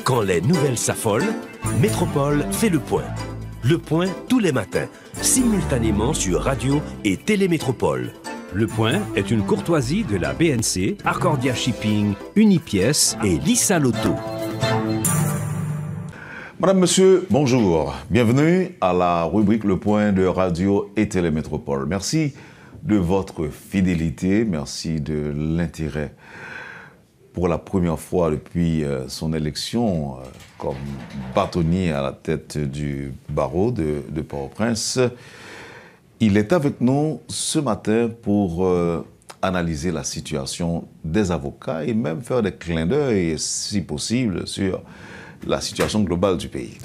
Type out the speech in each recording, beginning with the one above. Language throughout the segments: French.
Quand les nouvelles s'affolent, Métropole fait le point. Le point tous les matins, simultanément sur radio et Télémétropole. Le point est une courtoisie de la BNC, Arcordia Shipping, Unipièce et Lissa Lotto. Madame, Monsieur, bonjour. Bienvenue à la rubrique Le Point de Radio et Télémétropole. Merci de votre fidélité, merci de l'intérêt. Pour la première fois depuis son élection comme bâtonnier à la tête du barreau de Port-au-Prince, il est avec nous ce matin pour analyser la situation des avocats et même faire des clins d'œil, si possible, sur la situation globale du pays.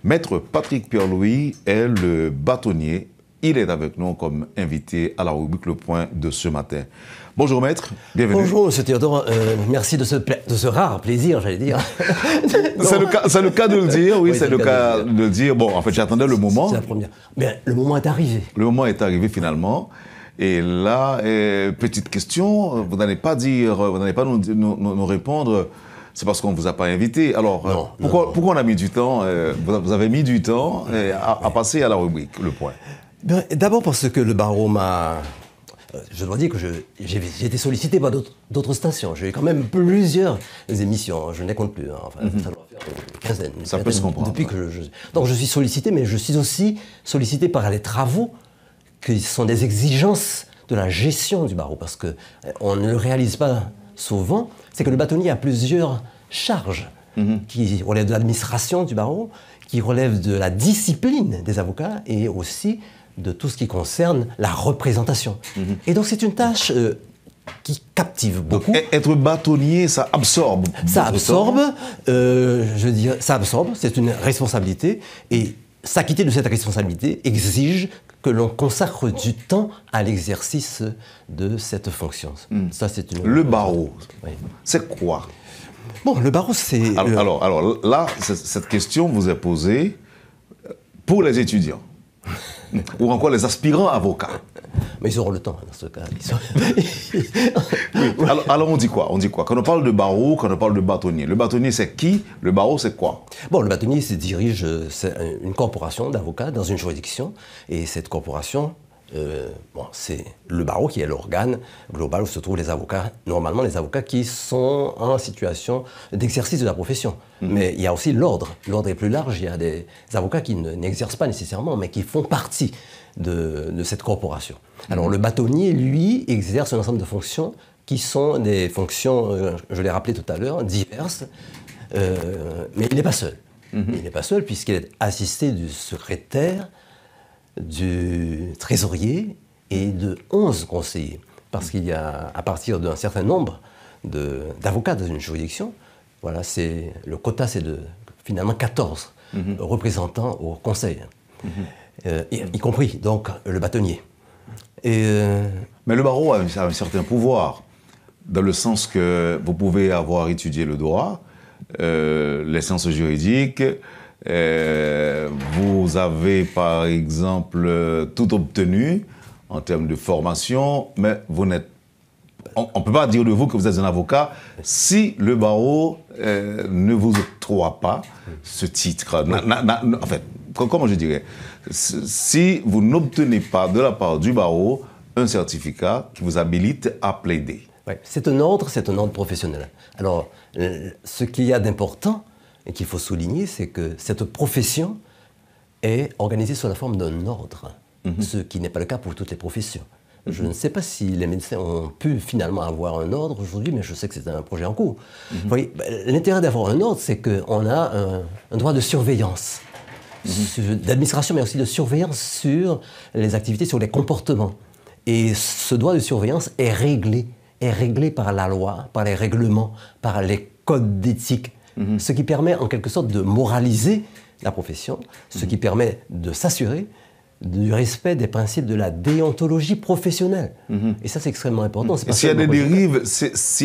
Maître Patrick Pierre-Louis est le bâtonnier. Il est avec nous comme invité à la rubrique Le Point de ce matin. Bonjour maître, bienvenue. Bonjour monsieur Théodore, merci de ce rare plaisir, j'allais dire. C'est le cas de le dire, oui, c'est le cas de le dire. Bon, en fait, j'attendais le moment. C'est la première. Mais le moment est arrivé. Le moment est arrivé finalement. Et là, petite question, vous n'allez pas nous répondre, c'est parce qu'on ne vous a pas invité. Alors, pourquoi on a mis du temps, vous avez mis du temps à passer à la rubrique, Le Point? D'abord parce que le barreau m'a... Je dois dire que j'ai été sollicité par d'autres stations. J'ai eu quand même plusieurs émissions, je ne les compte plus. Enfin, ça doit faire une quinzaine. Ça peut se comprendre. Depuis que donc je suis sollicité, mais je suis aussi sollicité par les travaux qui sont des exigences de la gestion du barreau, parce qu'on ne le réalise pas souvent. C'est que le bâtonnier a plusieurs charges qui relèvent de l'administration du barreau, qui relèvent de la discipline des avocats et aussi de tout ce qui concerne la représentation. Et donc c'est une tâche qui captive beaucoup. Donc, être bâtonnier, ça absorbe. Ça absorbe, ça absorbe, c'est une responsabilité, et s'acquitter de cette responsabilité exige que l'on consacre du temps à l'exercice de cette fonction. Ça, c'est Le barreau, oui. C'est quoi? Bon, le barreau, c'est... Alors là, cette question vous est posée pour les étudiants. Ou encore les aspirants avocats. Mais ils auront le temps dans ce cas. Oui. Alors on dit quoi? Quand on parle de barreau, quand on parle de bâtonnier, le bâtonnier c'est qui? Le barreau c'est quoi? Bon, le bâtonnier c'est une corporation d'avocats dans une juridiction, et cette corporation, c'est le barreau qui est l'organe global où se trouvent les avocats, normalement les avocats qui sont en situation d'exercice de la profession. Mais il y a aussi l'ordre. L'ordre est plus large, il y a des avocats qui n'exercent pas nécessairement, mais qui font partie de cette corporation. Alors le bâtonnier, lui, exerce un ensemble de fonctions qui sont des fonctions, je l'ai rappelé tout à l'heure, diverses, mais il n'est pas seul. Il n'est pas seul puisqu'il est assisté du secrétaire, du trésorier et de 11 conseillers. Parce qu'il y a, à partir d'un certain nombre d'avocats dans une juridiction, voilà, le quota c'est finalement 14 représentants au conseil, y compris donc le bâtonnier. Mais le barreau a un certain pouvoir, dans le sens que vous pouvez avoir étudié le droit, les sciences juridiques, vous avez par exemple tout obtenu en termes de formation, mais vous n'êtes... On ne peut pas dire de vous que vous êtes un avocat si le barreau ne vous octroie pas ce titre. En fait, comment je dirais? Si vous n'obtenez pas de la part du barreau un certificat qui vous habilite à plaider. Ouais, c'est un ordre professionnel. Alors, ce qu'il y a d'important et qu'il faut souligner, c'est que cette profession est organisée sous la forme d'un ordre, ce qui n'est pas le cas pour toutes les professions. Je ne sais pas si les médecins ont pu finalement avoir un ordre aujourd'hui, mais je sais que c'est un projet en cours. Vous voyez, l'intérêt d'avoir un ordre, c'est qu'on a un droit de surveillance, d'administration, mais aussi de surveillance sur les activités, sur les comportements. Et ce droit de surveillance est réglé par la loi, par les règlements, par les codes d'éthique, ce qui permet en quelque sorte de moraliser la profession, ce qui permet de s'assurer du respect des principes de la déontologie professionnelle. Et ça, c'est extrêmement important. S'il y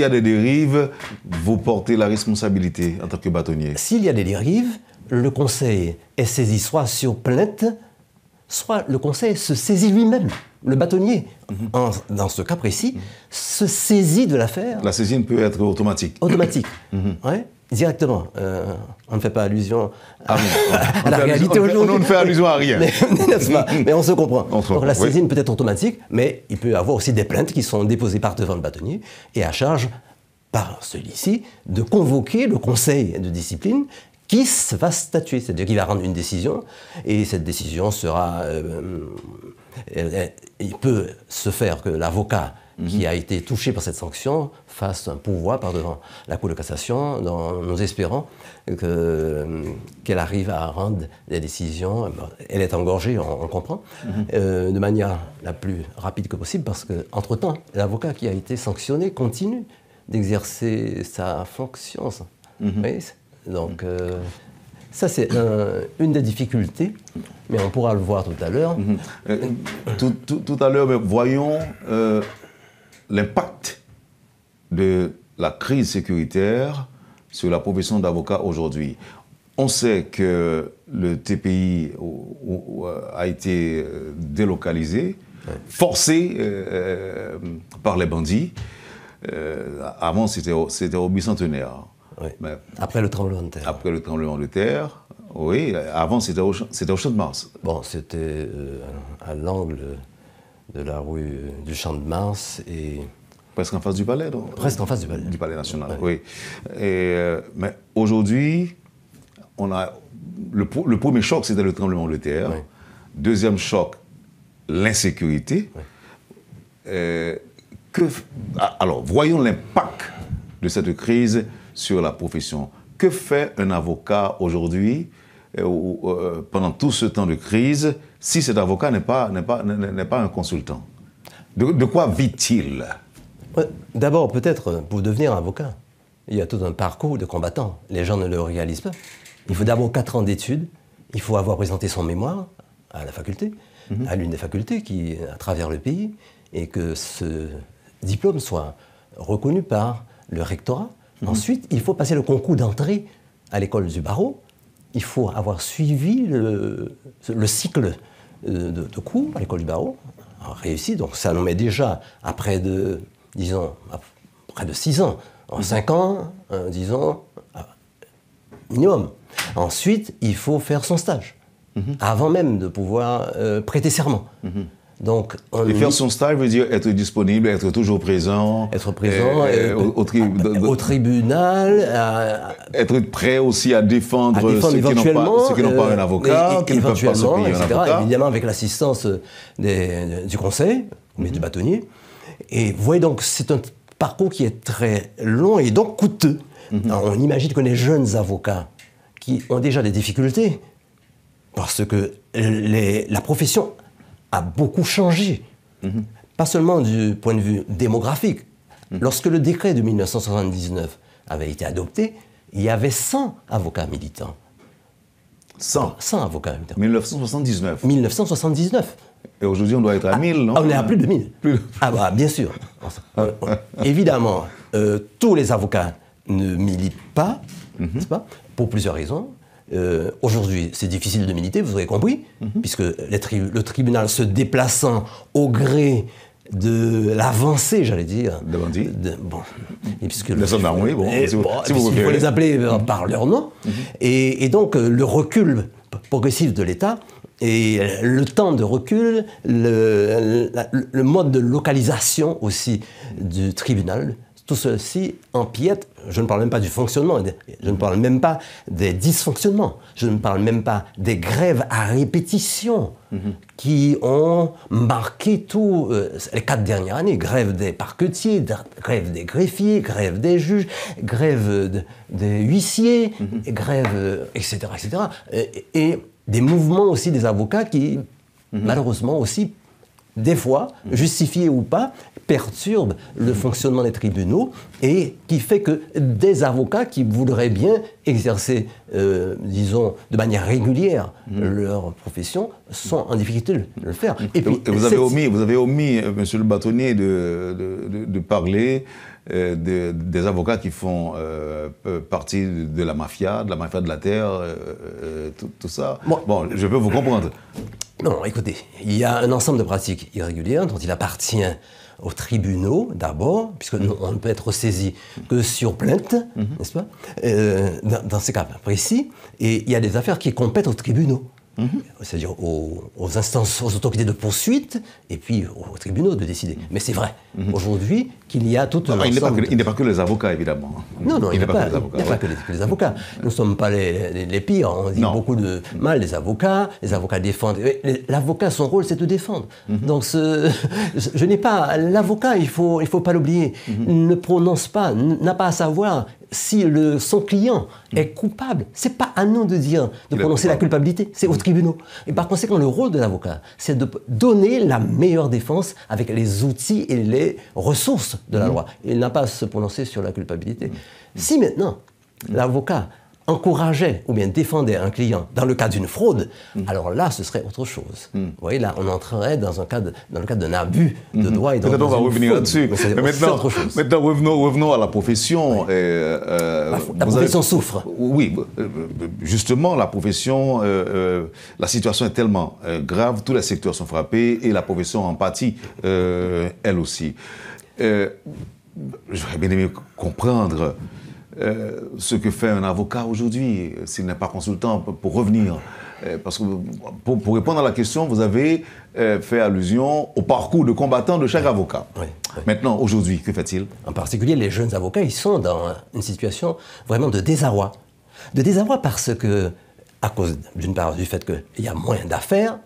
a des dérives, vous portez la responsabilité en tant que bâtonnier. S'il y a des dérives, le conseil est saisi soit sur plainte, soit le conseil se saisit lui-même. Le bâtonnier, dans ce cas précis, se saisit de l'affaire. La saisine peut être automatique. Automatique, ouais, directement. On ne fait pas allusion à la réalité aujourd'hui. On ne fait allusion à rien. N'est-ce pas? Mais on se comprend. Donc la saisine oui. peut être automatique, mais il peut y avoir aussi des plaintes qui sont déposées par devant le bâtonnier et à charge par celui-ci de convoquer le conseil de discipline qui va statuer, c'est-à-dire qu'il va rendre une décision, et cette décision sera... il peut se faire que l'avocat qui a été touché par cette sanction fasse un pourvoi par devant la Cour de cassation, nous espérons qu'elle arrive à rendre des décisions. Elle est engorgée, on comprend, de manière la plus rapide que possible, parce qu'entre-temps, l'avocat qui a été sanctionné continue d'exercer sa fonction. Oui, donc, ça, c'est une des difficultés, mais on pourra le voir tout à l'heure. Tout à l'heure, voyons l'impact de la crise sécuritaire sur la profession d'avocat aujourd'hui. On sait que le TPI a été délocalisé, forcé par les bandits. Avant, c'était au bicentenaire. Oui. Après le tremblement de terre. Après le tremblement de terre, oui. Avant, c'était au Champ de Mars. Bon, c'était à l'angle de la rue du Champ de Mars et... Presque en face du palais, donc. Presque en face du palais. Du palais national, oui. Mais aujourd'hui, on a... Le premier choc, c'était le tremblement de terre. Oui. Deuxième choc, l'insécurité. Oui. Alors, voyons l'impact de cette crise sur la profession. Que fait un avocat aujourd'hui, pendant tout ce temps de crise, si cet avocat n'est pas un consultant? De quoi vit-il? D'abord, peut-être, pour devenir avocat, il y a tout un parcours de combattant. Les gens ne le réalisent pas. Il faut d'abord 4 ans d'études, il faut avoir présenté son mémoire à la faculté, à l'une des facultés qui à travers le pays, et que ce diplôme soit reconnu par le rectorat. Ensuite, il faut passer le concours d'entrée à l'école du barreau. Il faut avoir suivi le cycle de cours à l'école du barreau, réussi. Donc ça nous met déjà à près de 6 ans, en 5 ans, disons, minimum. Ensuite, il faut faire son stage, avant même de pouvoir prêter serment. Donc, et faire son stage veut dire être disponible, être toujours présent. Être présent au tribunal. Être prêt aussi à défendre ceux qui n'ont pas un avocat, qui ne peuvent pas se payer un avocat. Évidemment, avec l'assistance du conseil, mais du bâtonnier. Et vous voyez donc, c'est un parcours qui est très long et donc coûteux. Alors, on imagine que les jeunes avocats qui ont déjà des difficultés, parce que la profession a beaucoup changé, pas seulement du point de vue démographique. Lorsque le décret de 1979 avait été adopté, il y avait 100 avocats militants. 100 avocats militants. 1979. 1979. Et aujourd'hui, on doit être à 1000, non? On est à plus de 1000. Ah bah, bien sûr. Évidemment, tous les avocats ne militent pas, n'est-ce pas, pour plusieurs raisons. Aujourd'hui, c'est difficile de militer, vous avez compris, puisque le tribunal se déplaçant au gré de l'avancée, j'allais dire. De bandits. Bon. Et puisque les gendarmes, oui, bon. Il faut les appeler par leur nom. Et donc, le recul progressif de l'État et le temps de recul, le mode de localisation aussi du tribunal, tout ceci empiète. Je ne parle même pas du fonctionnement, je ne parle même pas des dysfonctionnements, je ne parle même pas des grèves à répétition qui ont marqué tous les 4 dernières années. Grève des parquetiers, grève des greffiers, grève des juges, grève des huissiers, grève, etc. etc. Et des mouvements aussi des avocats qui, malheureusement aussi, des fois, justifiés ou pas, perturbe le fonctionnement des tribunaux et qui fait que des avocats qui voudraient bien exercer, disons, de manière régulière leur profession sont en difficulté de le faire. Et puis, vous avez omis, monsieur le bâtonnier, de parler des avocats qui font partie de la mafia de la terre, tout ça. Bon, je peux vous comprendre. Non, écoutez, il y a un ensemble de pratiques irrégulières dont il appartient aux tribunaux d'abord, puisque on ne peut être saisi que sur plainte, n'est-ce pas, dans ces cas précis. Et il y a des affaires qui compètent aux tribunaux. C'est-à-dire aux instances, aux autorités de poursuite, et puis aux tribunaux de décider. Mais c'est vrai, aujourd'hui, qu'il y a tout un ensemble... Il n'est pas que les avocats, évidemment. Non, il n'y a pas que les avocats. Nous ne sommes pas les pires. On dit beaucoup de mal des avocats. Les avocats défendent. L'avocat, son rôle, c'est de défendre. Donc, je n'ai pas... L'avocat, il faut pas l'oublier, ne prononce pas, n'a pas à savoir si son client est coupable. Ce n'est pas à nous de prononcer la culpabilité, c'est aux tribunaux. Et par conséquent, le rôle de l'avocat, c'est de donner la meilleure défense avec les outils et les ressources de la loi. Il n'a pas à se prononcer sur la culpabilité. Si maintenant, l'avocat encourageait ou bien défendait un client dans le cas d'une fraude, alors là, ce serait autre chose. Vous voyez, là, on entrerait dans le cadre d'un abus de droit et dans Peut-être on va revenir là-dessus. Mais maintenant, revenons à la profession. La profession souffre. Oui, justement, la profession, la situation est tellement grave, tous les secteurs sont frappés et la profession en pâtit, elle aussi. J'aurais bien aimé comprendre ce que fait un avocat aujourd'hui, s'il n'est pas consultant, pour revenir. Parce que pour répondre à la question, vous avez fait allusion au parcours de combattant de chaque avocat. Oui. Maintenant, aujourd'hui, que fait-il? En particulier, les jeunes avocats, ils sont dans une situation vraiment de désarroi. De désarroi parce que, à cause d'une part du fait qu'il y a moins d'affaires,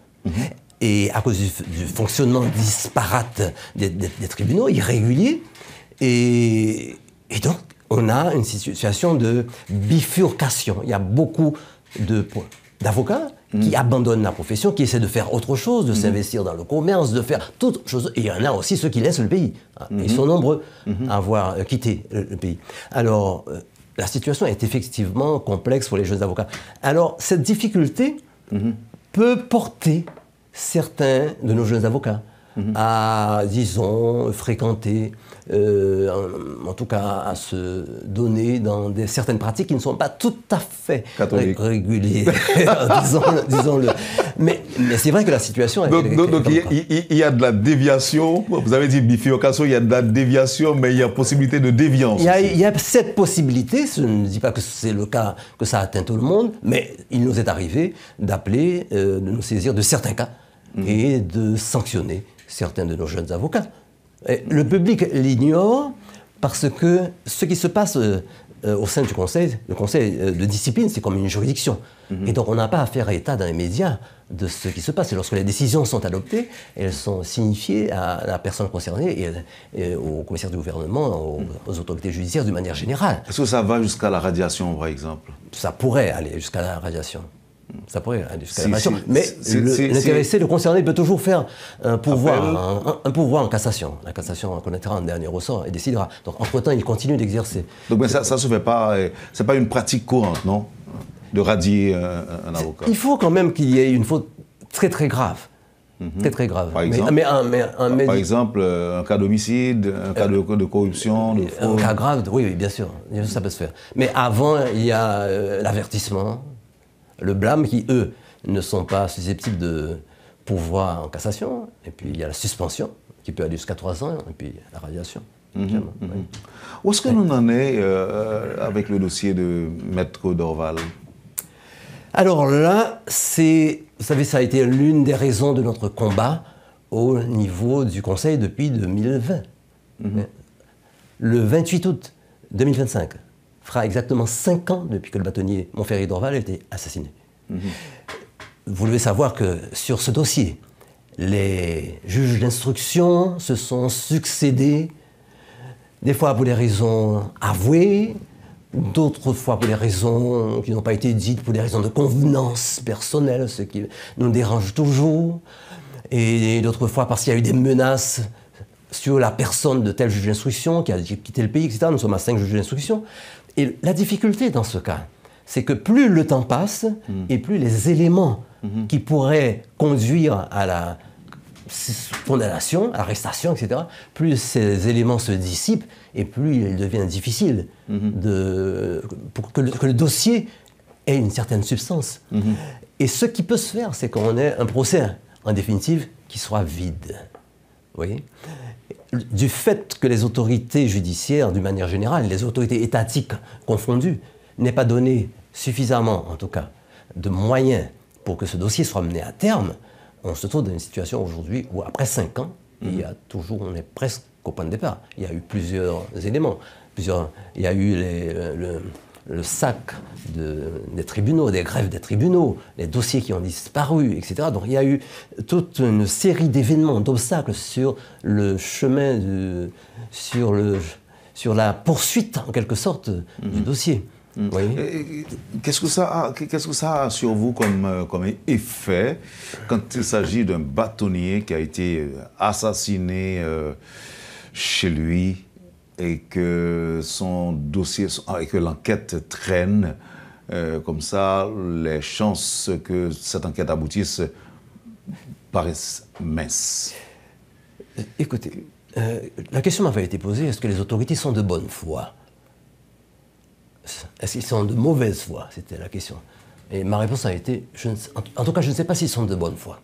et à cause du fonctionnement disparate des tribunaux, irréguliers, et donc, on a une situation de bifurcation. Il y a beaucoup d'avocats qui abandonnent la profession, qui essaient de faire autre chose, de s'investir dans le commerce, de faire toute chose. Et il y en a aussi ceux qui laissent le pays. Ils sont nombreux à avoir quitté le pays. Alors, la situation est effectivement complexe pour les jeunes avocats. Alors, cette difficulté peut porter certains de nos jeunes avocats à, disons, fréquenter, en tout cas à se donner dans certaines pratiques qui ne sont pas tout à fait régulières, disons-le. Mais c'est vrai que la situation est... Donc il y a de la déviation, vous avez dit bifurcation, il y a de la déviation, mais il y a possibilité de déviance. Il y a cette possibilité, je ne dis pas que c'est le cas, que ça atteint tout le monde, mais il nous est arrivé d'appeler, de nous saisir de certains cas et de sanctionner certains de nos jeunes avocats. Et le public l'ignore parce que ce qui se passe au sein du conseil, le conseil de discipline, c'est comme une juridiction. Et donc on n'a pas à faire état dans les médias de ce qui se passe. Et lorsque les décisions sont adoptées, elles sont signifiées à la personne concernée et au commissaire du gouvernement, aux autorités judiciaires d'une manière générale. Est-ce que ça va jusqu'à la radiation, par exemple? Ça pourrait aller jusqu'à la radiation. Ça pourrait aller jusqu'à la radiation. Mais l'intéressé, le concerné peut toujours faire un pouvoir en cassation. La cassation connaîtra un dernier ressort et décidera. Donc entre-temps, il continue d'exercer. Donc ça ne se fait pas, c'est pas une pratique courante, non? De radier un avocat. Il faut quand même qu'il y ait une faute très très grave. Très très grave. Par exemple, par exemple un cas d'homicide, un cas de corruption, de fraude. Un cas grave, oui, bien sûr, ça peut se faire. Mais avant, il y a l'avertissement, le blâme qui, eux, ne sont pas susceptibles de pourvoir en cassation. Et puis, il y a la suspension, qui peut aller jusqu'à 3 ans, et puis la radiation. Où est-ce que l'on en est avec le dossier de Maître Dorval? Alors là, vous savez, ça a été l'une des raisons de notre combat au niveau du Conseil depuis 2020. Le 28 août 2025 fera exactement 5 ans depuis que le bâtonnier Montferrier Dorval a été assassiné. Vous devez savoir que sur ce dossier, les juges d'instruction se sont succédés, des fois pour des raisons avouées, d'autres fois pour des raisons qui n'ont pas été dites, pour des raisons de convenance personnelle, ce qui nous dérange toujours, et d'autres fois parce qu'il y a eu des menaces sur la personne de tel juge d'instruction qui a quitté le pays, etc. Nous sommes à 5 juges d'instruction. Et la difficulté dans ce cas, c'est que plus le temps passe, et plus les éléments qui pourraient conduire à la condamnation, à l'arrestation, etc., plus ces éléments se dissipent, et plus il devient difficile pour que le dossier ait une certaine substance. Et ce qui peut se faire, c'est qu'on ait un procès en définitive, qui soit vide. Vous voyez ? Du fait que les autorités judiciaires, d'une manière générale, les autorités étatiques confondues, n'aient pas donné suffisamment, en tout cas, de moyens pour que ce dossier soit mené à terme, on se trouve dans une situation aujourd'hui où, après 5 ans, on est presque au point de départ. Il y a eu plusieurs éléments. Il y a eu le sac des tribunaux, des grèves des tribunaux, les dossiers qui ont disparu, etc. Donc il y a eu toute une série d'événements, d'obstacles sur le chemin, sur la poursuite, en quelque sorte, du dossier. Vous voyez ? Qu'est-ce que ça a sur vous comme effet quand il s'agit d'un bâtonnier qui a été assassiné chez lui et que son dossier, et que l'enquête traîne comme ça, les chances que cette enquête aboutisse paraissent minces? Écoutez, la question m'avait été posée, est-ce que les autorités sont de bonne foi ? Est-ce qu'ils sont de mauvaise foi? C'était la question. Et ma réponse a été, en tout cas, je ne sais pas s'ils sont de bonne foi.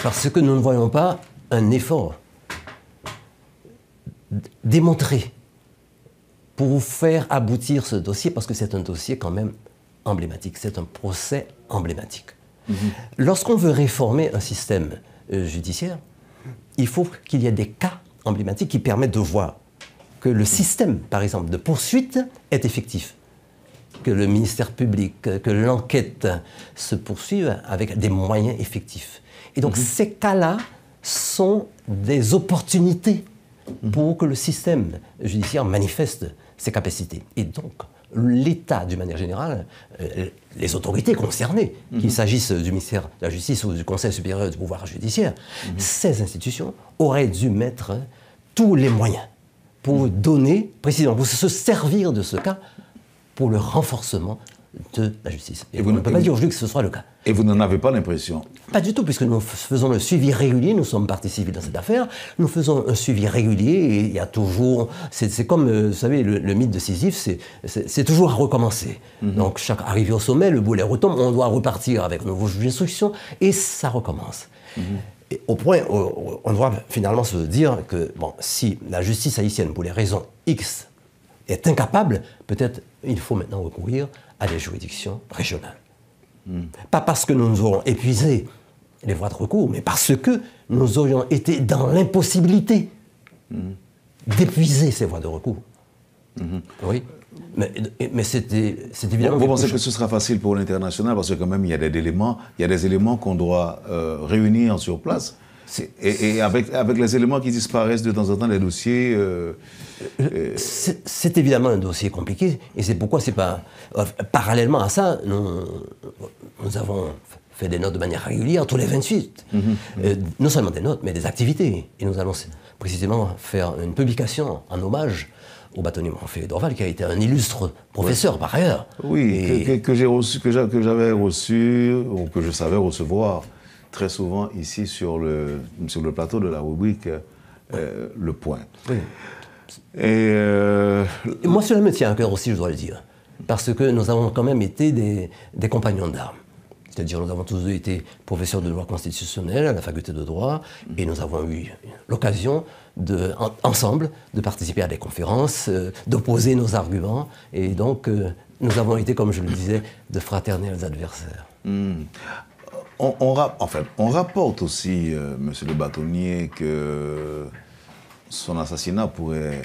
Parce que nous ne voyons pas un effort démontré pour faire aboutir ce dossier, parce que c'est un dossier quand même emblématique, c'est un procès emblématique. Lorsqu'on veut réformer un système judiciaire, il faut qu'il y ait des cas emblématiques qui permettent de voir que le système, par exemple, de poursuite est effectif, que le ministère public, que l'enquête se poursuive avec des moyens effectifs. Et donc ces cas-là sont des opportunités pour que le système judiciaire manifeste ses capacités. Et donc l'État, d'une manière générale, les autorités concernées, qu'il s'agisse du ministère de la Justice ou du Conseil supérieur du pouvoir judiciaire, ces institutions auraient dû mettre tous les moyens pour donner, précisément, pour se servir de ce cas pour le renforcement de la justice. Et on ne peut pas dire aujourd'hui que ce soit le cas. Et vous n'en avez pas l'impression? Pas du tout, puisque nous faisons le suivi régulier, nous sommes partie civile dans cette affaire, nous faisons un suivi régulier et il y a toujours... C'est comme, vous savez, le mythe de Sisyphe, c'est toujours à recommencer. Donc, chaque arrivé au sommet, le boulet retombe, on doit repartir avec un nouveau juge d'instruction et ça recommence. Et au point où on doit finalement se dire que, bon, si la justice haïtienne, pour les raisons X, est incapable, peut-être il faut maintenant recourir à des juridictions régionales. Pas parce que nous aurons épuisé les voies de recours, mais parce que nous aurions été dans l'impossibilité d'épuiser ces voies de recours. Oui, mais c'est évidemment... Vous pensez que ce sera facile pour l'international parce que quand même il y a des éléments qu'on doit réunir sur place. Et avec les éléments qui disparaissent de temps en temps, les dossiers... C'est évidemment un dossier compliqué, et c'est pourquoi c'est pas... Parallèlement à ça, nous avons fait des notes de manière régulière, tous les 28. Non seulement des notes, mais des activités. Et nous allons précisément faire une publication en hommage au bâtonnier Montfait Dorval, qui a été un illustre professeur par ailleurs. Oui, que j'avais reçu, ou que je savais recevoir très souvent ici sur le plateau de la rubrique Le Point. Oui. Et moi, cela me tient à cœur aussi, je dois le dire, parce que nous avons quand même été des compagnons d'armes. C'est-à-dire, nous avons tous deux été professeurs de droit constitutionnel à la faculté de droit, et nous avons eu l'occasion, ensemble, de participer à des conférences, d'opposer nos arguments, et donc nous avons été, comme je le disais, de fraternels adversaires. On rapporte aussi, monsieur le bâtonnier, que son assassinat pourrait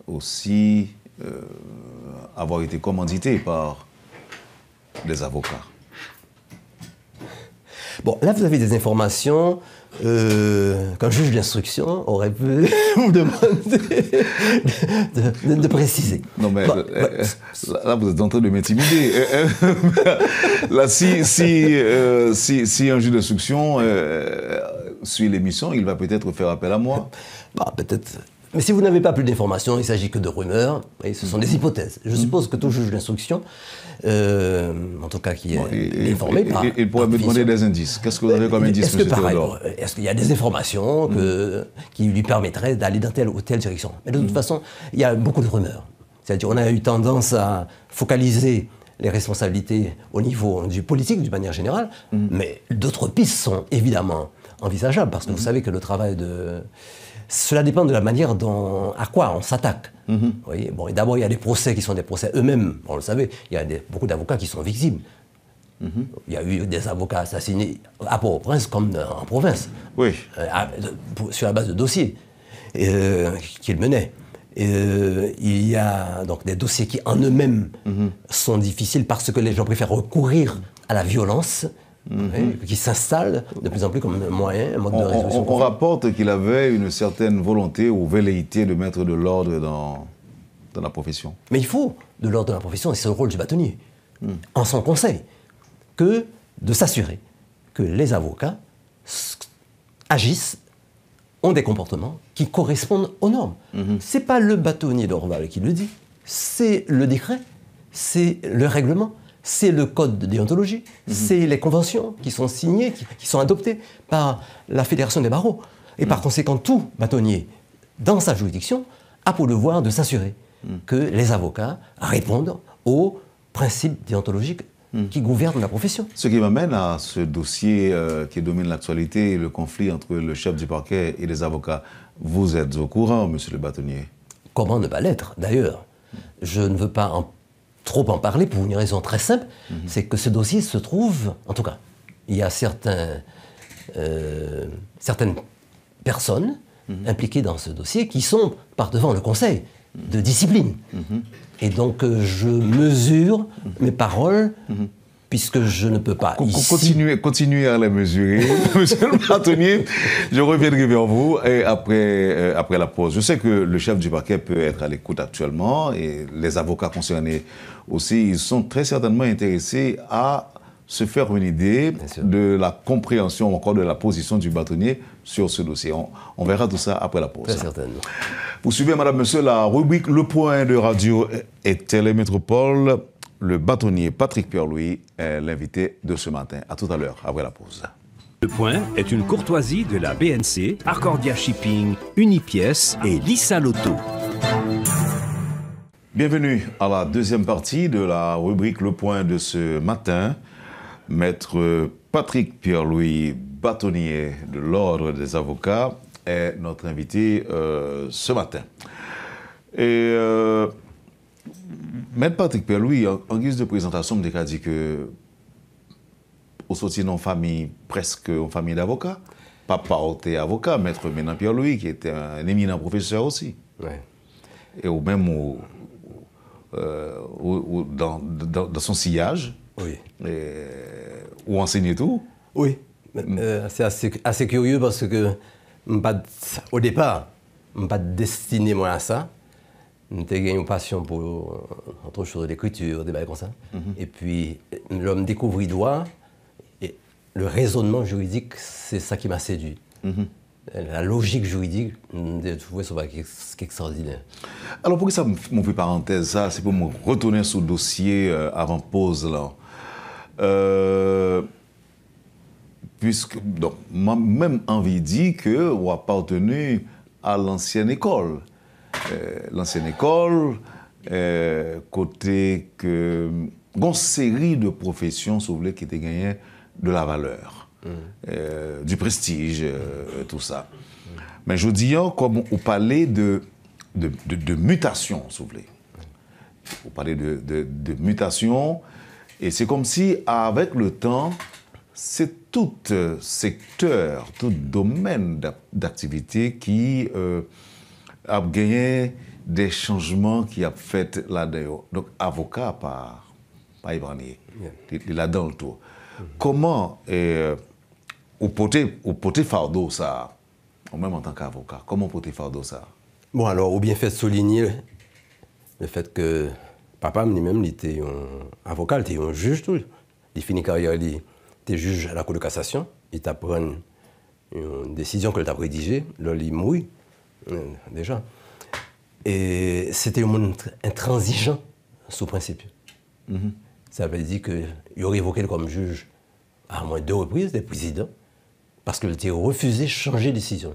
aussi avoir été commandité par des avocats. Bon, là, vous avez des informations qu'un juge d'instruction aurait pu vous demander de préciser. Non, mais bon, là, vous êtes en train de m'intimider. Là, si un juge d'instruction suit l'émission, il va peut-être faire appel à moi. Bah, peut-être. Mais si vous n'avez pas plus d'informations, il ne s'agit que de rumeurs, et ce sont des hypothèses. Je suppose que tout juge d'instruction, en tout cas qui est informé par... Il pourrait me demander des indices. Qu'est-ce que vous avez comme indice, M. Théodore? Est-ce qu'il y a des informations qui lui permettraient d'aller dans telle ou telle direction? Mais de toute façon, il y a beaucoup de rumeurs. C'est-à-dire on a eu tendance à focaliser les responsabilités au niveau du politique, d'une manière générale, mais d'autres pistes sont évidemment envisageables, parce que vous savez que le travail de... Cela dépend de la manière à quoi on s'attaque. Vous voyez, bon, et d'abord, il y a des procès qui sont des procès eux-mêmes, on le savait, il y a beaucoup d'avocats qui sont victimes. Il y a eu des avocats assassinés à Port-au-Prince comme en province, sur la base de dossiers qu'ils menaient. Il y a donc des dossiers qui en eux-mêmes sont difficiles parce que les gens préfèrent recourir à la violence, qui s'installe de plus en plus comme un moyen, un mode de résolution. On rapporte qu'il avait une certaine volonté ou velléité de mettre de l'ordre dans la profession. Mais il faut de l'ordre dans la profession, et c'est le rôle du bâtonnier, en son conseil, que de s'assurer que les avocats agissent, ont des comportements qui correspondent aux normes. Ce n'est pas le bâtonnier d'Orval qui le dit, c'est le décret, c'est le règlement, c'est le code de déontologie, c'est les conventions qui sont signées, qui sont adoptées par la Fédération des barreaux. Et par conséquent, tout bâtonnier, dans sa juridiction, a pour devoir de s'assurer que les avocats répondent aux principes déontologiques qui gouvernent la profession. Ce qui m'amène à ce dossier qui domine l'actualité, le conflit entre le chef du parquet et les avocats. Vous êtes au courant, monsieur le bâtonnier? Comment ne pas l'être, d'ailleurs? Je ne veux pas trop en parler pour une raison très simple, c'est que ce dossier se trouve, en tout cas, il y a certaines personnes impliquées dans ce dossier qui sont par devant le conseil de discipline. Et donc je mesure mes paroles, puisque je ne peux pas ici... Continuez à les mesurer. Monsieur le bâtonnier, je reviendrai vers vous et après la pause. Je sais que le chef du parquet peut être à l'écoute actuellement et les avocats concernés aussi, ils sont très certainement intéressés à se faire une idée de la compréhension, encore de la position du bâtonnier sur ce dossier. On verra tout ça après la pause. Très certainement. Vous suivez, madame, monsieur, la rubrique Le Point de Radio et Télémétropole. Le bâtonnier Patrick Pierre-Louis est l'invité de ce matin. À tout à l'heure, après la pause. Le Point est une courtoisie de la BNC, Arcordia Shipping, Unipièces et Lissa Loto. Bienvenue à la deuxième partie de la rubrique Le Point de ce matin. Maître Patrick Pierre-Louis, bâtonnier de l'Ordre des avocats, est notre invité ce matin. Et Maître Patrick Pierre-Louis, en guise de présentation, me dit que au sorti d'une famille, presque une famille d'avocats, papa était avocat, Maître Ménan Pierre-Louis, qui était un éminent professeur aussi. Ouais. Et au même dans son sillage, Oui. Ou enseigner tout. Oui. C'est assez curieux parce que au départ, je n'ai pas destiné moi à ça. J'ai eu une passion pour autre chose, l'écriture, des bails comme ça. Et puis, l'homme découvrit droit, et le raisonnement juridique, c'est ça qui m'a séduit. La logique juridique, j'ai trouvé ça extraordinaire. Alors, pourquoi ça m'en fait parenthèse, ça, c'est pour me retourner sur le dossier avant pause, là. Puisque, donc, moi, même envie dit que on appartenu à l'ancienne école. L'ancienne école, côté que une série de professions, si vous voulez, qui étaient gagnées de la valeur, du prestige, tout ça. Mais je dis, comme on parlait de mutation, si vous voulez. On parlait de mutation, et c'est comme si, avec le temps, c'est tout secteur, tout domaine d'activité qui a gagné des changements qui a fait là-dedans. Donc, avocat, pas épargné. Il est là-dedans le tout. Comment, au poté fardeau ça, même en tant qu'avocat, comment poté fardeau ça? Bon, alors, ou bien fait souligner le fait que papa, lui-même, il était un avocat, il était un juge, tout. Il finit carrière, il était juge à la Cour de cassation, il t'a pris une décision qu'il t'a rédigée, là, il mouille, déjà. Et c'était un monde intransigeant, sous principe. Ça veut dire qu'il aurait évoqué comme juge à moins 2 reprises des présidents, parce qu'il était refusé de changer de décision.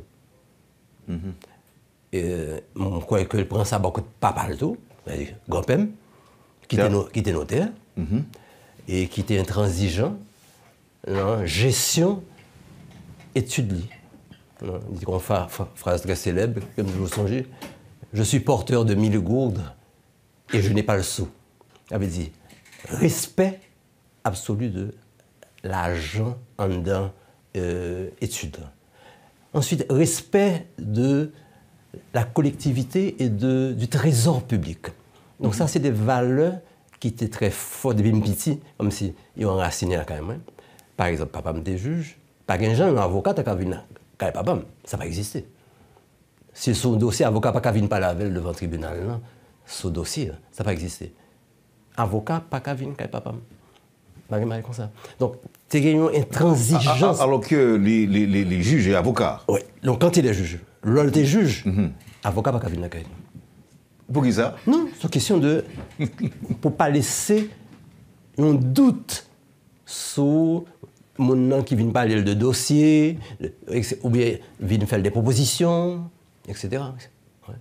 Et je crois qu'il prend ça beaucoup de papa le tout, grand-père, qui était notaire, et qui était intransigeant, non, gestion, étude. Non, il dit qu'on fait phrase très célèbre, comme je vous songez, je suis porteur de 1000 gourdes et je n'ai pas le sou. Il avait dit, respect absolu de l'argent en dedans étude. Ensuite, respect de la collectivité et du trésor public. Donc ça, c'est des valeurs qui étaient très fortes depuis petit, comme si ils ont enraciné là quand même. Par exemple, papa me était juge, pas qu'un jeune avocat qui a vu quand papa, ça va exister. Si son dossier avocat pas qu'à venir par la veille devant le tribunal, non, ce dossier, ça va exister. Avocat pas qu'à venir quand papa. Comme ça. Donc, tu as une intransigeance. Alors que les juges et avocats. Oui, donc quand il est juge, l'autre est juge, avocat pas qu'à venir quand. Pour qui ça? Non, c'est une question de. Pour ne pas laisser un doute sur mon nom qui vient parler de dossier, ou bien vient faire des propositions, etc. Ouais.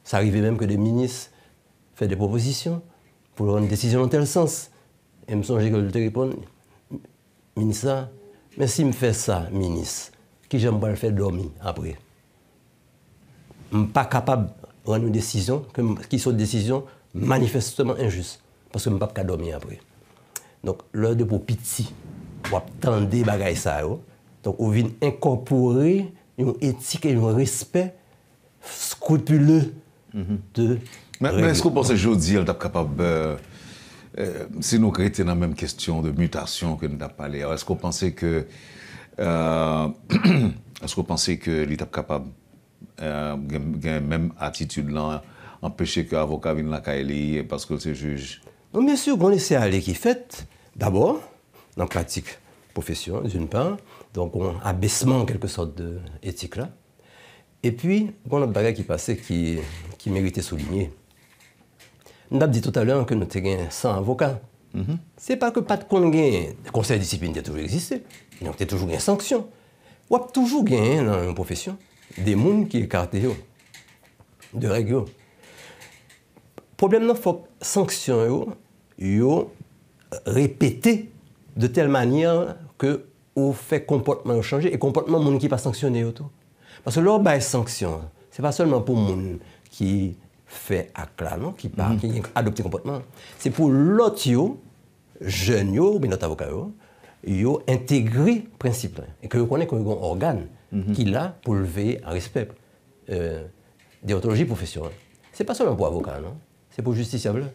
Ça arrivait même que des ministres fassent des propositions pour avoir une décision dans tel sens. Et me songe que le téléphone, ministre, mais si me fait ça, ministre, qui j'aime pas le faire dormir après. Je ne suis pas capable de prendre une décision qui sont des décisions manifestement injustes. Parce que je ne suis pas capable de dormir après. Donc, l'heure de pour petit, on attendre des bagages ça. Donc, on vient incorporer une éthique et un respect scrupuleux de. Mais est-ce que vous pensez que Jody est capable. Si nous étions dans la même question de mutation que nous avons parlé, est-ce que vous pensez que. Est-ce que vous pensez que l'État est capable de même attitude là, empêcher que l'avocat vienne la CAELI parce que c'est juge? Non, bien sûr, on laisse aller qui fait, d'abord, dans la pratique profession, d'une part, donc on abaissement en quelque sorte de éthique là. Et puis, on a un bagage qui passait qui méritait souligner. Nous avons dit tout à l'heure que nous avons 100 avocats. Ce n'est pas que pas de conseil de discipline qui a toujours existé. Il y a toujours une sanction. Il y a toujours dans une profession des gens qui écartent de règles. Le problème, c'est que les sanctions soient répétées de telle manière que on fait comportement changer et comportement de gens qui ne sont pas sanctionnés. Parce que leur sanction, ce n'est pas seulement pour les gens qui fait acte là, non, qui adopte comportement. C'est pour l'autre jeunes ou bien notre avocat yo intégrer le principe et que vous connaissez qu'il y a un organe qui est là pour lever un respect déontologie professionnelle. C'est pas seulement pour avocat, non, c'est pour justiciable.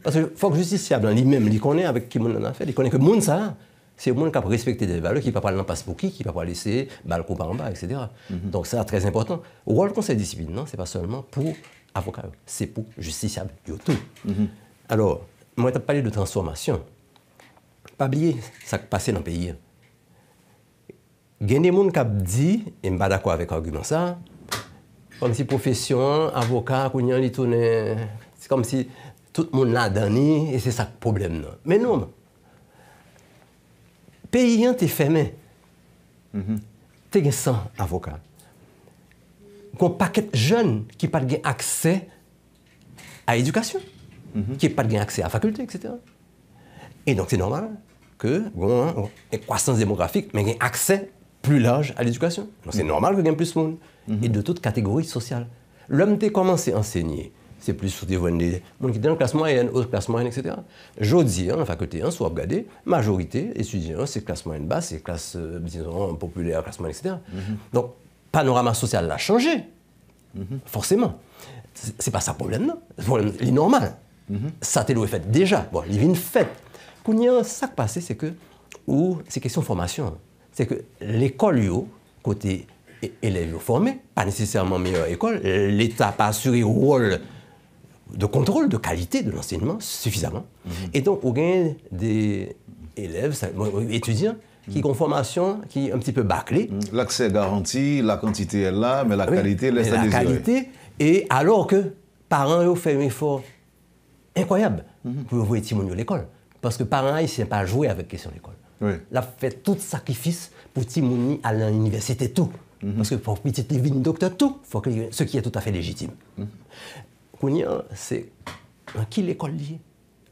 Parce que faut que justiciable lui-même il connaît avec qui on a fait, il connaît que monde ça c'est le monde qui a respecté des valeurs, qui ne va pas aller dans passe pour qui ne va pas laisser balle par en bas, etc. Donc c'est très important. Le rôle du conseil de discipline, non, c'est pas seulement pour avocat, c'est pour justiciable, tout. Alors, moi, je parlé de transformation. Pas oublier ça qui passe dans le pays. Il y a des gens qui ont dit, et je ne suis pas d'accord avec l'argument ça, comme si profession, avocat, c'est comme si tout le monde l'a donné et c'est ça le problème. Mais non. Le pays est fermé. Tu as 100 avocats. Un paquet de jeunes qui n'ont pas accès à l'éducation, qui n'ont pas accès à la faculté, etc. Et donc c'est normal que une croissance démographique, mais un accès plus large à l'éducation. Donc c'est normal qu'il y ait plus de monde, et de toutes catégories sociales. L'homme qui a commencé à enseigner, c'est plus sur des gens qui sont dans la classe moyenne, autre classe moyenne, etc. Aujourd'hui, dans la faculté, soit regardez, majorité étudiants, c'est classe moyenne basse, c'est classe, disons, populaire, classe moyenne, etc. Donc, panorama social a changé, forcément. C'est pas ça le problème, non. Le problème, il est normal. Ça, c'est fait déjà. Bon, il vient fait. Quand il y a ça qui passe, c'est que, ou c'est question de formation. C'est que l'école, côté élèves formés, pas nécessairement meilleure école, l'État n'a pas assuré le rôle de contrôle de qualité de l'enseignement suffisamment. Et donc, on a des élèves, étudiants, qui ont une formation qui est un petit peu bâclée. L'accès est garanti, la quantité est là, mais la qualité laisse à désirer. La qualité, et alors que les parents ont fait un effort incroyable pour envoyer les petits à l'école. Parce que les parents ne pas jouer avec la question de l'école. Oui. Ils ont fait tout sacrifice pour les petits aller à l'université, tout. Parce que pour les petits devenir docteur, tout, ce qui est tout à fait légitime. C'est qui l'école liée.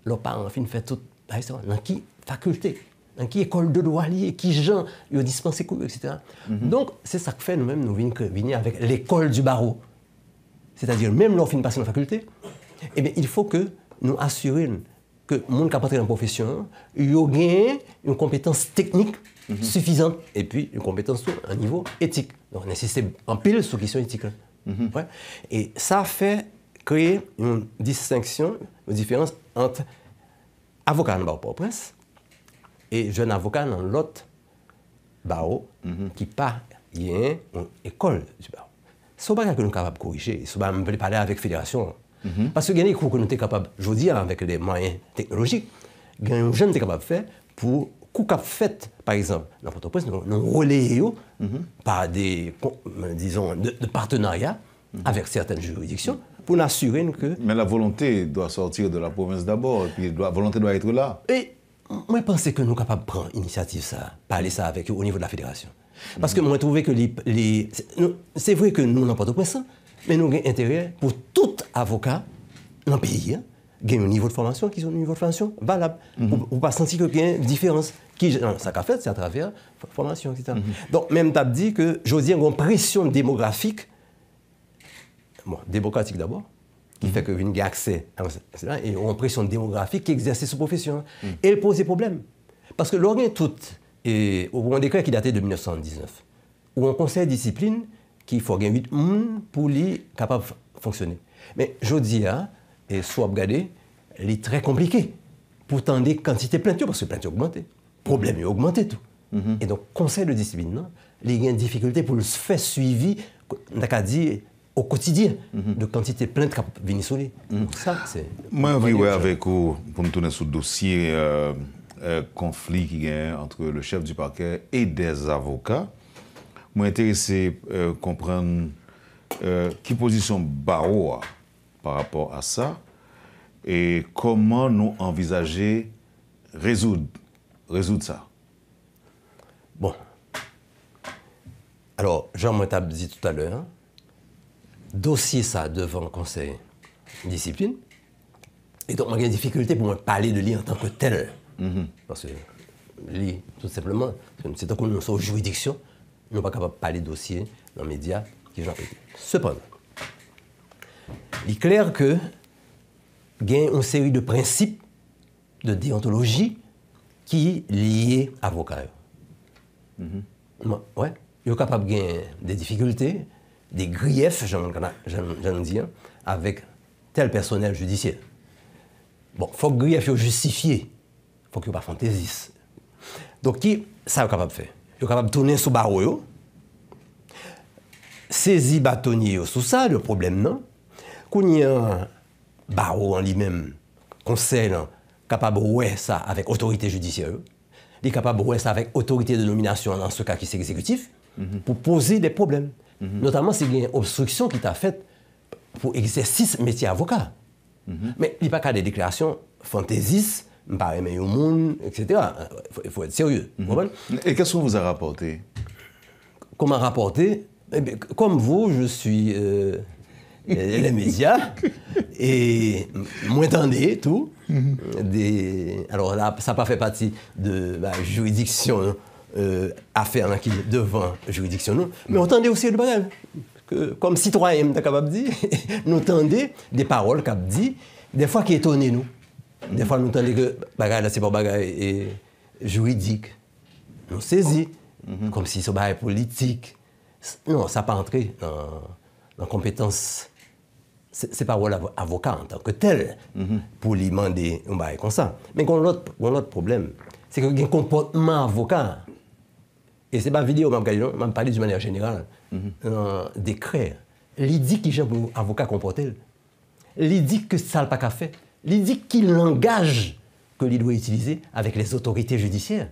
Leurs parents ont fait tout dans qui faculté, dans qui école de droit liée, qui gens, ils ont dispensé cours, etc. Donc, c'est ça que fait nous-mêmes, nous venons avec l'école du barreau. C'est-à-dire, même lorsqu'on finit passer dans la faculté, eh bien, il faut que nous assurions que le monde qui a entré dans la profession, il a une compétence technique suffisante et puis une compétence à un niveau éthique. Donc, on insiste en pile sur la question éthique. Ouais. Et ça fait créer une distinction, une différence entre avocat dans le barreau prince et jeune avocat dans l'autre barreau qui pas y a une école du barreau. C'est pas que nous sommes capables de corriger, c'est pas de parler avec la fédération. Parce que il faut que nous sommes capables, je veux dire, avec les moyens technologiques, nous sommes capables de faire pour coup qu'a fait, par exemple, dans Port-au-Prince, nous relayons par des, disons, de partenariats avec certaines juridictions pour nous assurer que... Mais la volonté doit sortir de la province d'abord, et puis la volonté doit être là. Et moi, je pense que nous sommes capables de prendre l'initiative, ça, parler ça avec eux au niveau de la fédération. Parce que moi, je trouve que c'est vrai que nous n'avons pas de pression, mais nous avons intérêt pour tout avocat dans le pays, qui a un niveau de formation, qui ont un niveau de formation valable. Pour ne pas sentir qu'il y a une différence. Ça qu'a fait, c'est à travers la formation, etc. Donc, même tu as dit que, je veux dire, il y a une pression démographique, démocratique d'abord, qui fait que y a accès à cela, et une pression démographique qui exerce cette profession. Et elle pose des problèmes. Parce que l'organe tout, et au décret qui datait de 1919, où un conseil de discipline qui faut gagner 8 personnes pour lui capable de fonctionner. Mais je dis, et soit regardez, il est très compliqué pour tendre quantité de plaintes, parce que les plaintes ont augmenté. Le problème est augmenté tout. Et donc, conseil de discipline, il y a une difficulté pour le faire suivi, on a dit, au quotidien, de quantité de plaintes qui viennent sur lui. Ça, c'est... Moi, je vais avec vous, pour me tourner sur le dossier, conflit qui est entre le chef du parquet et des avocats. Je suis intéressé à comprendre quelle position barreau a par rapport à ça et comment nous envisager résoudre ça. Bon. Alors, Jean-Marc t'a dit tout à l'heure, dossier ça devant le conseil de discipline, et donc j'ai une difficulté pour me parler de lui en tant que tel. Parce que lui, tout simplement, c'est tant qu'on nous sommes aux juridictions, nous ne sommes pas capables de parler de dossier dans les médias qui j'en ai. Cependant, il est clair que il y a une série de principes de déontologie qui liés à l'avocat. Ouais, il est capable de gagner des difficultés, des griefs, j'en dis, avec tel personnel judiciaire. Bon, il faut que le grief soit justifié. Il faut qu'il n'y ait pas fantaisiste. Donc, ça est capable de faire. Il est capable de tourner sous barreau, saisir bâtonnier sous ça, le problème non. Quand il y a un barreau en lui-même, conseil, capable de voir ça avec autorité judiciaire, il est capable de voir ça avec autorité de nomination, dans ce cas qui est exécutif, pour poser des problèmes. Notamment s'il y a une obstruction qui t'a faite pour exercice métier avocat. Mais il n'y a pas qu'à des déclarations fantaisistes, pas aimer au monde, etc. Il faut être sérieux. Et qu'est-ce qu'on vous a rapporté? Comment rapporter? Eh bien, comme vous, je suis les médias et moi entendez tout. Alors là, ça n'a pas fait partie de la juridiction affaire qui est devant la juridiction, non. Mais on entendait aussi le bagage. Comme citoyen, on est capable de dire, nous entendons des paroles qu'on dit, des fois qui étonnent nous. Des fois, nous entendons que bagage là, c'est pas bagage juridique. Nous saisit, comme si c'est bagage politique. Non, ça n'a pas entré dans la compétence. C'est pas rôle avocat en tant que tel pour lui demander un bagage comme ça. Mais l'autre problème, c'est qu'il y a un comportement avocat. Et ce n'est pas vidéo, je vais parler d'une manière générale. Un décret. Il dit qu'il y a un avocat comporté. Il dit que ça n'a pas qu'à faire. Il dit qu'il langage que il doit utiliser avec les autorités judiciaires.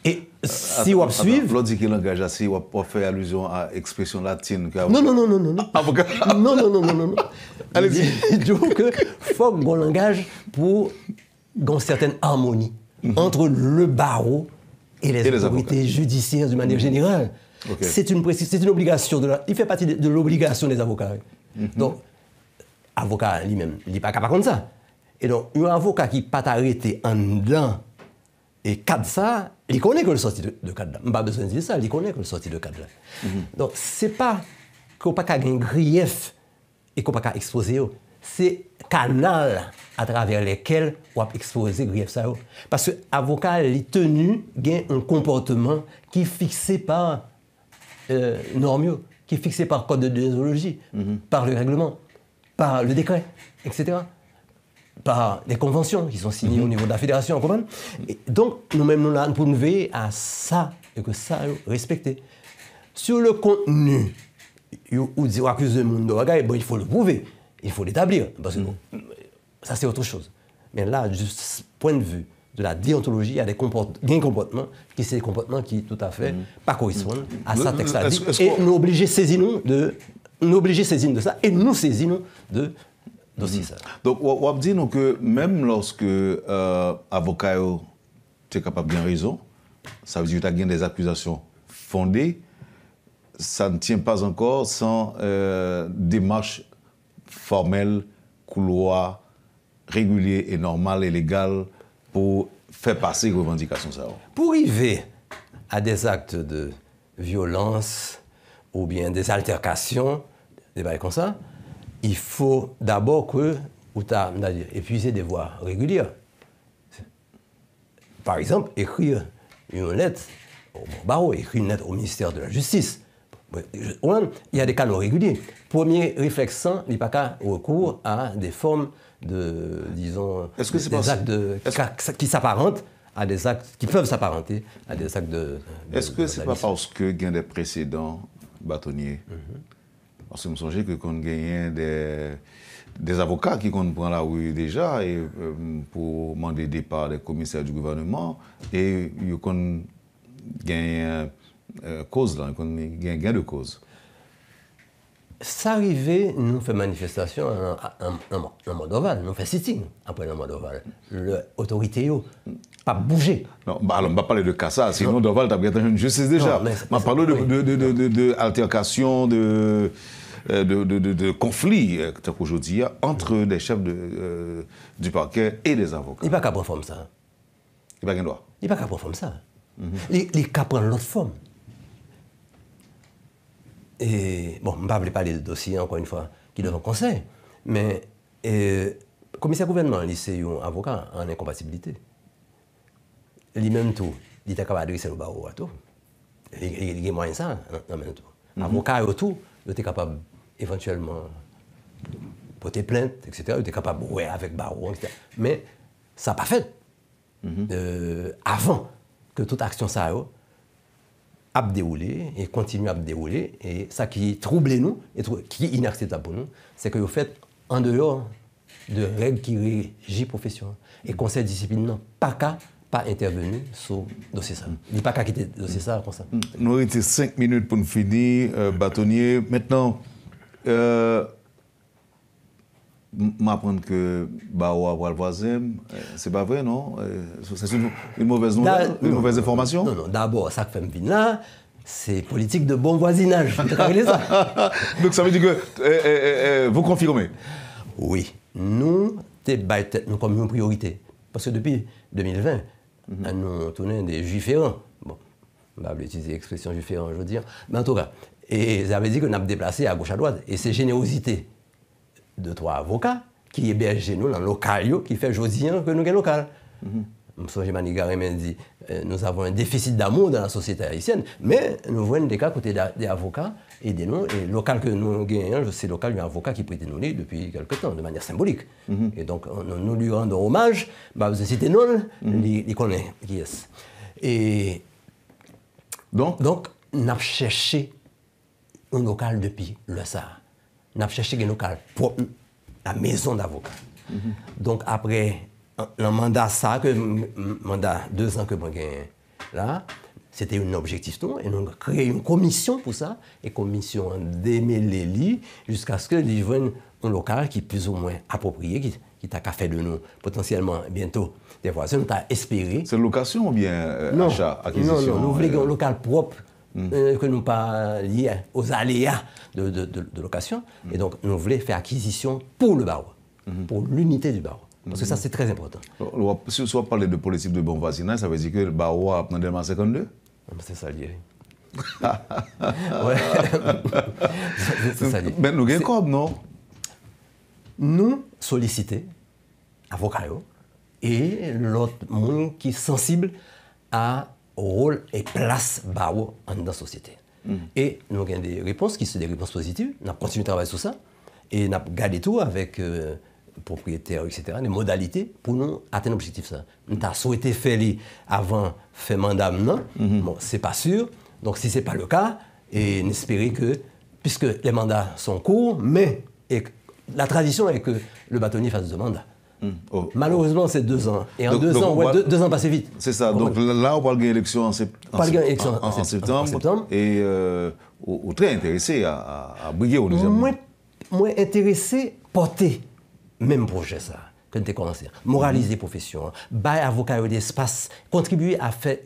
Et si on suit. L'autre dit qu'il langage assez, on peut faire allusion à l'expression latine. Non. Avocat. Non. Allez-y. Il dit qu'il faut qu'on langage pour une certaine harmonie entre le barreau et les autorités judiciaires d'une manière générale. Okay. C'est une obligation. Il fait partie de l'obligation des avocats. Donc, avocat lui-même, il n'est pas capable de ça. Et donc, un avocat qui n'est pas arrêté en dedans et cadre ça, il connaît que le sorti de cadre là. Je n'ai pas besoin de dire ça, il connaît que le sorti de cadre là. Donc, ce n'est pas qu'on n'a pas un grief et qu'on n'a pas exposer. C'est canal à travers lesquels on va exposer grief ça. Parce que l'avocat est tenu un comportement qui est fixé par normes, qui est fixé par le code de déontologie, par le règlement, par le décret, etc. Par les conventions qui sont signées au niveau de la fédération. Et donc, nous-mêmes, nous là pour nous veiller à ça, et que ça, respecter. Sur le contenu, ou dire accuse le monde de bagaille, bon, il faut le prouver, il faut l'établir, parce que ça, c'est autre chose. Mais là, juste ce point de vue de la déontologie, il y a des comportements qui sont des comportements qui, tout à fait, pas correspondent à ça texte-là. Et nous obligés saisir de ça, et nous saisir de dossier ça. Donc, on va dire que même lorsque l'avocat est capable de bien raison, ça veut dire que tu as des accusations fondées, ça ne tient pas encore sans démarche formelle, couloir, régulier et normal et légal pour faire passer les revendications. Pour arriver à des actes de violence ou bien des altercations, des bails comme ça, il faut d'abord que vous épuisez des voies régulières. Par exemple, écrire une lettre au barreau, écrire une lettre au ministère de la Justice. Il y a des canaux réguliers. Premier réflexe, il n'y a pas qu'à recours à des formes de, disons, des actes qui s'apparentent à des actes qui peuvent s'apparenter à des actes de est-ce que ce n'est pas parce qu'il y a des précédents bâtonniers? Parce que je me souviens que quand on gagne des avocats qui prennent la rue déjà et, pour demander départ des commissaires du gouvernement et ils gagnent cause là, ils gain de cause. Ça arrivait, nous faisons manifestation en mode ovale, nous faisons sitting après le mode ovale. L'autorité n'a pas bougé. Non, alors, on va parler de cas ça, sinon d'ovale, tu as bien une justice déjà. On va parler d'altercation, de conflits aujourd'hui entre des chefs du parquet et des avocats. Il n'y a pas qu'à prendre forme ça. Il n'y a pas qu'à droit. Il n'y a pas qu'à prendre forme ça. Les cas prennent l'autre forme. Et bon, je ne vais pas parler de dossier encore une fois qui donne un conseil, mais le commissaire gouvernement, c'est un avocat en incompatibilité. Lui-même tout, il est capable d'adresser le barreau à tout. Il y a moyen de ça, en même temps. Avocat et tout, il est capable éventuellement de porter plainte, etc. Il est capable de jouer avec barreau, etc. Mais ça n'a pas fait. Avant que toute action ça a déroulé et continue à dérouler. Et ça qui trouble nous, et qui est inacceptable pour nous, c'est que vous faites en dehors de règles qui régissent la profession. Et le conseil disciplinaire pas intervenu sur le dossier ça. Il n'y a pas qu'à quitter le dossier ça comme ça. Nous avons 5 minutes pour nous finir, bâtonnier. Maintenant, m'apprendre que Baoua le voisin, c'est pas vrai, non? C'est une mauvaise nouvelle, une mauvaise information? Non, d'abord, ça fait me là, c'est politique de bon voisinage. Ça. Donc ça veut dire que vous confirmez? Oui, nous, nous comme une priorité. Parce que depuis 2020, nous tournons des juifs errants. Bon, on va utiliser l'expression juif errant, je veux dire. Mais en tout cas, et ça veut dire qu'on a déplacé à gauche à droite. Et c'est générosité de 3 avocats qui hébergent nous dans le local, qui fait aujourd'hui que nous avons un local. M. Manigaré m'a dit nous avons un déficit d'amour dans la société haïtienne, mais nous voyons des cas côté des avocats et des noms. Et le local que nous gagnons, c'est le local d'un avocat qui prête nous depuis quelque temps, de manière symbolique. Et donc, nous lui rendons hommage. Vous citez non, il connaît qui est. Et donc, nous avons cherché un local depuis le Sahara. Nous avons cherché un local pour la maison d'avocat. Donc, après le mandat, mandat 2 ans que moi gagné là, c'était un objectif, non? Et nous avons créé une commission pour ça, et commission démêlée les jusqu'à ce que nous ayons un local qui est plus ou moins approprié, qui t'a fait de nous potentiellement bientôt des voisins. Nous avons espéré. C'est location ou bien achat, acquisition? Non, nous voulons un local propre. Que nous pas liés aux aléas de location. Et donc, nous voulons faire acquisition pour le barreau, pour l'unité du barreau. Parce que ça, c'est très important. Si on parle de politique de bon voisinage, ça veut dire que le barreau a dans Delma 52? C'est ça lié. Ouais. C'est ça lié. Mais nous avons comme, non? Nous solliciter avocats et l'autre monde qui est sensible à rôle et place barreau dans la société. Et nous avons des réponses qui sont des réponses positives. Nous avons continué à travailler sur ça. Et nous avons gardé tout avec propriétaires, etc., des modalités pour nous atteindre l'objectif. Nous avons souhaité faire avant faire mandat maintenant. Bon, ce n'est pas sûr. Donc, si ce n'est pas le cas, et nous espérons que, puisque les mandats sont courts, mais la tradition est que le bâtonnier fasse 2 mandats. Malheureusement, c'est 2 ans. Et en 2 ans, 2 ans passent vite. C'est ça. Donc là, on parle d'une élection en septembre. Et on est très intéressé à briguer au deuxième. Moi, intéressé, porter même projet, ça, quand tu as commencé. Moraliser la profession, bailler avocat d'espace, contribuer à faire.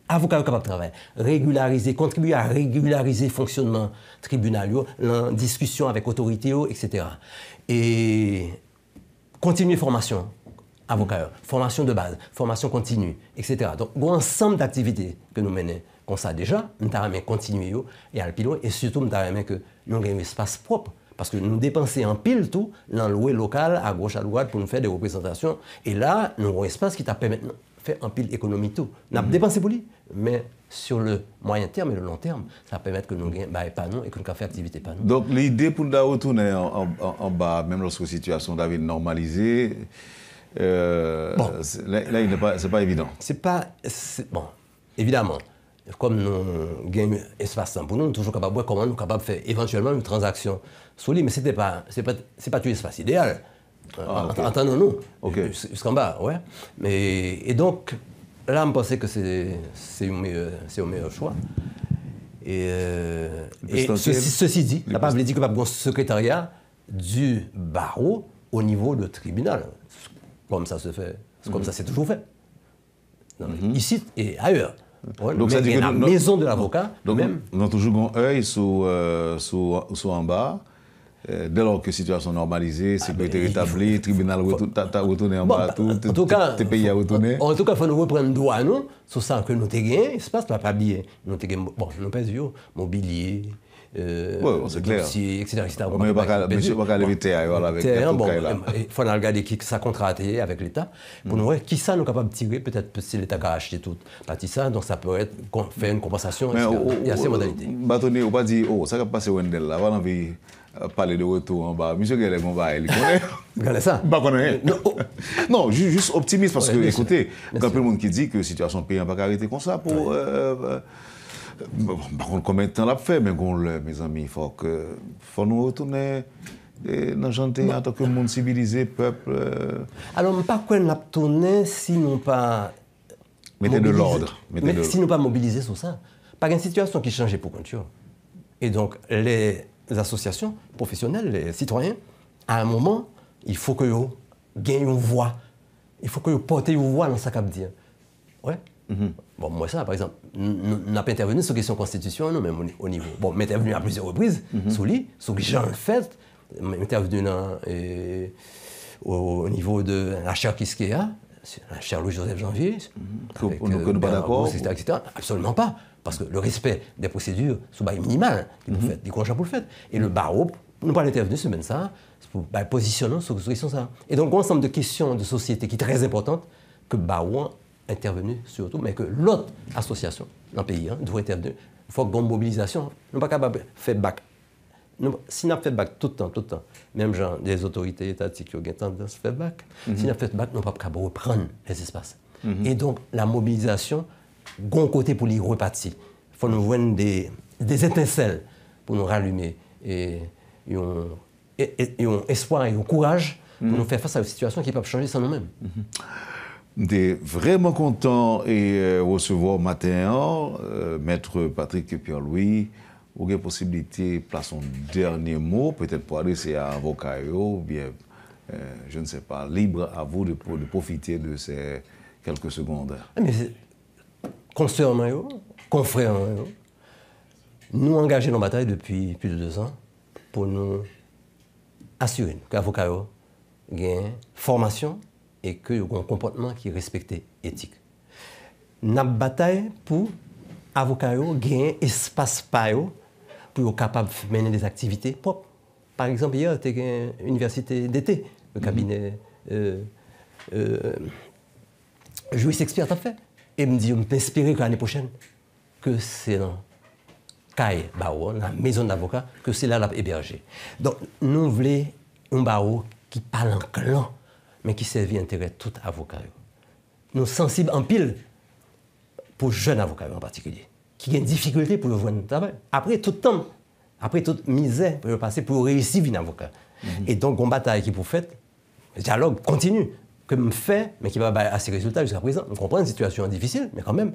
Avocat capable de travailler, régulariser, contribuer à régulariser le fonctionnement tribunal, la discussion avec l'autorité, etc. Et continuer formation, avocat, formation de base, formation continue, etc. Donc, il y a un ensemble d'activités que nous menons comme ça déjà, nous avons continuer et à le pilote, et surtout nous avons que nous avons un espace propre. Parce que nous dépensons en pile tout dans le loué local, à gauche, à droite, pour nous faire des représentations. Et là, nous avons un espace qui t'a permis de faire en pile économie tout. Nous avons dépensé pour lui, mais sur le moyen terme et le long terme, ça permet que nous gagnons pas nous et que nous faisons activité pas nous. Donc l'idée pour nous retourner en bas, même lorsque la situation est normalisée, là, c'est pas évident. Bon, évidemment. Comme nous gagnons espace pour nous, nous sommes toujours capables de voir comment nous sommes capables de faire éventuellement une transaction sur lui, mais ce n'est pas tout l'espace idéal. Entendons-nous. Jusqu'en bas, ouais. Et donc, là, je pense que c'est le meilleur choix. Et ceci dit, la part dit que pas un secrétariat du barreau au niveau du tribunal. Comme ça se fait, comme ça s'est toujours fait. Ici et ailleurs. Ouais, donc ça dit que la maison de l'avocat, même. Nous avons toujours un œil sur en bas. Dès lors que la situation est normalisée, sécurité rétablie, tribunal retourné en bas, tout le pays a retourné. En tout cas, il faut nous reprendre droit nous sur ça que nous avons gagné. Il se passe pas bien. Nous avons gagné, bon, nous avons vu mobilier, c'est clair. Dossier, etc. Mais monsieur ne va pas lever terre avec tout là. Il faut regarder qui ça contracté avec l'État pour nous voir qui ça nous est capable de tirer. Peut-être si l'État a acheté tout, partie ça, donc ça peut être faire une compensation. Il y a ces modalités. Bâtonnier, on va dire, ça va passer Wendel là, on va envie parler de retour en bas. Monsieur Guélé, on va aller. Regardez ça. Non, juste optimiste parce que, écoutez, il y a plein de monde qui dit que la situation payée n'a pas arrêté comme ça pour. Par contre, combien de temps l'a fait, mais mes amis, il faut nous retourner dans le en tant que monde civilisé, peuple. Alors, pas quoi nous tourner si nous pas. Mettez de l'ordre. Si nous pas mobiliser sur ça. Pas une situation qui change pour culture. Et donc, les associations professionnelles, les citoyens, à un moment, il faut que vous gagnez une voix. Il faut que vous portez une voix dans ce qu'on dire. Ouais. Bon, moi, ça, par exemple, nous n'avons pas intervenu sur la question constitution, nous, même au niveau. Bon, mais intervenu à plusieurs reprises, sur lui, sur les gens le fait, intervenu au niveau de la chaire Kiskeya, la chaire Louis-Joseph Janvier, avec nous ne pas d'accord, etc. Absolument pas, parce que le respect des procédures, c'est minimal, des conjoints pour le fait. Et le barreau, nous pas intervenu sur ça, pour positionner sur cette question ça. Et donc, un ensemble de questions de société qui est très importante, que le barreau intervenu surtout, mais que l'autre association dans le pays doit intervenir. Il faut qu'il y ait une mobilisation. Nous ne sommes pas capables de faire back. Si nous avons fait back tout le temps, même genre des autorités étatiques qui ont tendance à faire back, si nous avons fait back, nous ne sommes pas capables de reprendre les espaces. Et donc, la mobilisation, bon côté pour les repartir. Il faut nous voir des étincelles pour nous rallumer et un espoir et un courage pour nous faire face à une situation qui ne peut pas changer sans nous-mêmes. Je suis vraiment content de recevoir matin Maître Patrick Pierre-Louis. Vous avez la possibilité de placer un dernier mot, peut-être pour adresser à avocat, ou bien, je ne sais pas, libre à vous de profiter de ces quelques secondes. Mais consoeurs, confrères, nous engagés dans la bataille depuis plus de 2 ans pour nous assurer que l'avocat ait formation et qu'il y a un comportement qui est respecté, éthique. Nous avons bataille pour avocats gagner espace pour être capable de mener des activités propres. Par exemple, hier, tu as une université d'été, le cabinet juriste expert a fait. Et me dit, je m'inspire que l'année prochaine, que c'est dans CAI, la maison d'avocat, que c'est là l'héberger. Donc, nous voulons un barreau qui parle en clan, mais qui servit l'intérêt de tout avocat. Nous sommes sensibles en pile pour jeunes avocats en particulier, qui ont une difficulté pour le voir dans travail. Après tout temps, après toute misère pour le passer, pour réussir un avocat. Et donc, une bataille qui pour faire, le dialogue continue, que me fait, mais qui va à ces résultats jusqu'à présent. On comprend une situation difficile, mais quand même,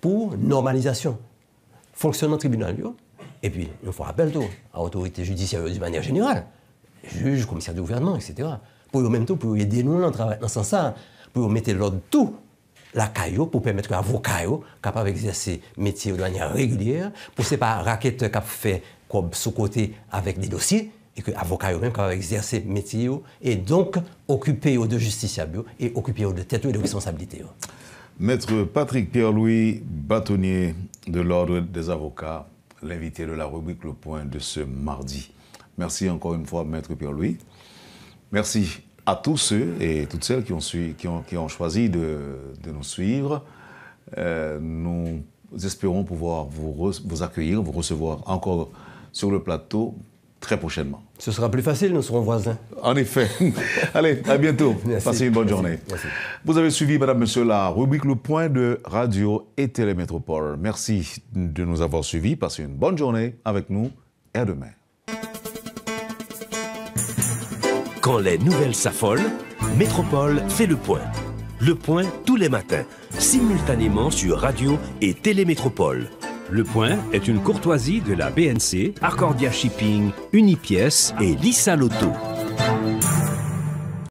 pour normalisation, fonctionnement tribunal, et puis, il faut rappeler tout, à l'autorité judiciaire d'une manière générale, juge, commissaire de gouvernement, etc. Pour au même temps, pour aider nous dans travail dans ce sens, pour mettre l'ordre tout, la caillou, pour permettre que l'avocat soit capable d'exercer le métier de manière régulière, pour ne pas raquette qui fait sous côté avec des dossiers, et que l'avocat même capable d'exercer le métier, et donc occuper de justiciable et occuper de tête et de responsabilité. Maître Patrick Pierre-Louis, bâtonnier de l'Ordre des avocats, l'invité de la rubrique Le Point de ce mardi. Merci encore une fois, Maître Pierre-Louis. Merci à tous ceux et toutes celles qui ont choisi de nous suivre. Nous espérons pouvoir vous accueillir, vous recevoir encore sur le plateau très prochainement. Ce sera plus facile, nous serons voisins. En effet. Allez, à bientôt. Merci. Passez une bonne journée. Merci. Vous avez suivi, madame, monsieur, la rubrique Le Point de Radio et Télémétropole. Merci de nous avoir suivis. Passez une bonne journée avec nous et à demain. Quand les nouvelles s'affolent, Métropole fait le point. Le point tous les matins, simultanément sur Radio et Télémétropole. Le Point est une courtoisie de la BNC, Arcordia Shipping, Unipièces et Lissa Loto.